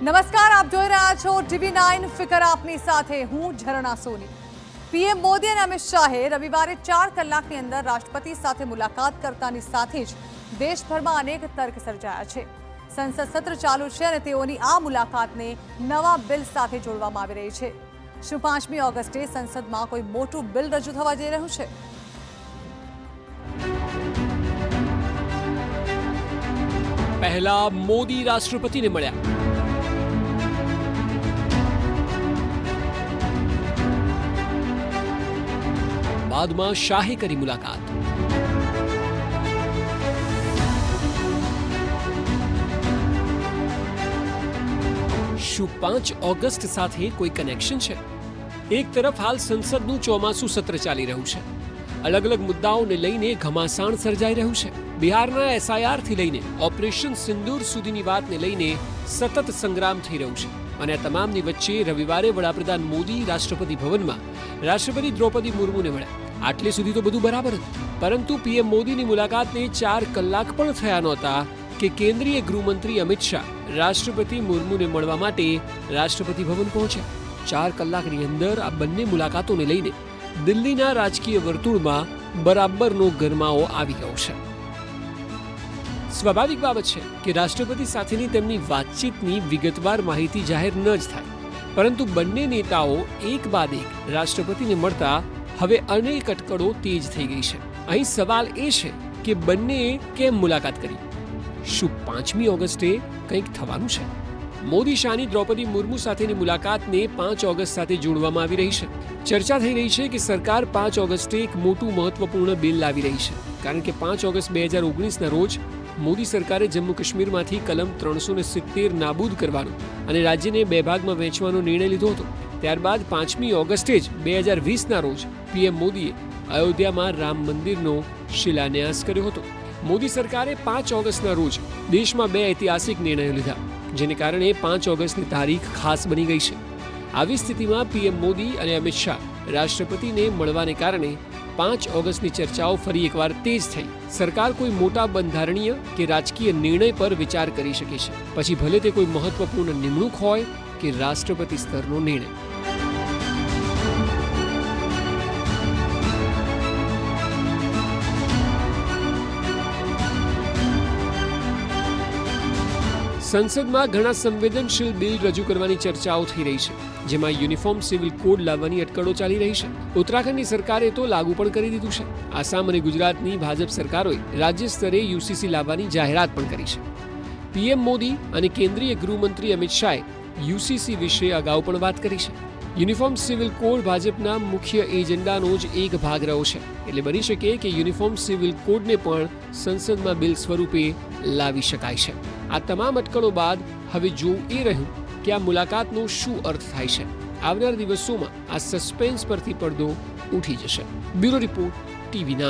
નમસ્કાર, આપ જોઈ રહ્યા છો TV9 ફિકર આપની સાથે હું ઝરણા સોની। પીએમ મોદી અને અમિત શાહે રવિવારે 4 કલાકની અંદર રાષ્ટ્રપતિ સાથે મુલાકાત કરતાની સાથે જ દેશભરમાં અનેક તર્ક સર્જાયા છે। સંસદ સત્ર ચાલુ છે અને તેઓની આ મુલાકાતને નવા બિલ સાથે જોડવામાં આવી રહી છે। શું 5મી ઓગસ્ટે સંસદમાં કોઈ મોટું બિલ રજૂ થવા જઈ રહ્યું છે? પહેલા મોદી રાષ્ટ્રપતિને મળ્યા, બાદમાં શાહે કરી મુલાકાત। શું 5 ઓગસ્ટ સાથે કોઈ કનેક્શન છે? એક તરફ હાલ સંસદનું ચોમાસું સત્ર ચાલી રહ્યું છે, અલગ અલગ મુદ્દાઓને લઈને ઘમાસાણ સર્જાઈ રહ્યું છે। બિહારના SIR થી લઈને ઓપરેશન સિંદૂર સુધીની વાતને લઈને સતત સંગ્રામ થઈ રહ્યું છે અને આ તમામની વચ્ચે રવિવારે વડાપ્રધાન મોદી રાષ્ટ્રપતિ ભવનમાં રાષ્ટ્રપતિ દ્રૌપદી મુર્મુને મળ્યા। આટલે સુધી તો બધું બરાબર હતું, પરંતુ પીએમ મોદીની મુલાકાતને 4 કલાક પણ થયા નહોતા કે કેન્દ્રીય ગૃહમંત્રી અમિત શાહ રાષ્ટ્રપતિ મુર્મુને મળવા માટે રાષ્ટ્રપતિ ભવન પહોંચ્યા। 4 કલાકની અંદર આ બંને મુલાકાતોને લઈને દિલ્હીના રાજકીય વર્તુળમાં બરાબરનો ગરમાવો આવી ગયો છે। સ્વાભાવિક બાબત છે કે રાષ્ટ્રપતિ સાથેની તેમની વાતચીતની વિગતવાર માહિતી જાહેર ન જ થાય, પરંતુ બંને નેતાઓ એક બાદ એક રાષ્ટ્રપતિને મળતા હવે અનેક અટકળો તેજ થઈ ગઈ છે। અહીં સવાલ એ છે કે બંનેએ કેમ મુલાકાત કરી? શું 5મી ઓગસ્ટે કંઈક થવાનું છે? મોદી શાહની દ્રૌપદી મુર્મુ સાથેની મુલાકાતને 5 ઓગસ્ટ સાથે જોડવામાં આવી રહી છે। ચર્ચા થઈ રહી છે કે સરકાર 5 ઓગસ્ટે એક મોટું મહત્વપૂર્ણ બિલ લાવી રહી છે, કારણ કે 5 ઓગસ્ટ 2019ના રોજ મોદી સરકારે જમ્મુ કાશ્મીરમાંથી કલમ 370 નાબૂદ કરવાનો અને રાજ્યને 2 ભાગમાં વહેંચવાનો નિર્ણય લીધો હતો। ત્યારબાદ 5મી ઓગસ્ટે જ 2020ના રોજ પીએમ મોદીએ અયોધ્યામાં રામ મંદિરનો શિલાન્યાસ કર્યો હતો। મોદી સરકારે 5 ઓગસ્ટના રોજ દેશમાં 2 ઐતિહાસિક નિર્ણયો લીધા, જેને કારણે 5 ઓગસ્ટની તારીખ ખાસ બની ગઈ છે। આવી સ્થિતિમાં પીએમ મોદી અને અમિત શાહ રાષ્ટ્રપતિને મળવાને કારણે 5 ઓગસ્ટની ચર્ચાઓ ફરી એકવાર તેજ થઈ। સરકાર કોઈ મોટા બંધારણીય કે રાજકીય નિર્ણય પર વિચાર કરી શકે છે, પછી ભલે તે કોઈ મહત્વપૂર્ણ નિમણૂક હોય કે રાષ્ટ્રપતિ સ્તરનો નિર્ણય। સંસદમાં ઘણા સંવેદનશીલ બિલ રજૂ કરવાની ચર્ચાઓ થઈ રહી છે, જેમાં યુનિફોર્મ સિવિલ કોડ લાવવાની અટકળો ચાલી રહી છે। ઉત્તરાખંડની સરકારે તો લાગુ પણ કરી દીધું છે। આસામ અને ગુજરાતની ભાજપ સરકારોએ રાજ્ય સ્તરે UCC લાવવાની જાહેરાત પણ કરી છે। પીએમ મોદી અને કેન્દ્રીય ગૃહમંત્રી અમિત શાહે UCC વિશે અગાઉ પણ વાત કરી છે। યુનિફોર્મ સિવિલ કોડ ભાજપના મુખ્ય એજન્ડાનો જ એક ભાગ રહ્યો છે, એટલે બની શકે કે યુનિફોર્મ સિવિલ કોડને પણ સંસદમાં બિલ સ્વરૂપે લાવી શકાય છે। આ તમામ અટકળો બાદ હવે જોવું એ રહ્યું કે આ મુલાકાતનો શું અર્થ થાય છે। આવનાર દિવસોમાં આ સસ્પેન્સ પરથી પડદો ઉઠી જશે। Bureau report, TV9।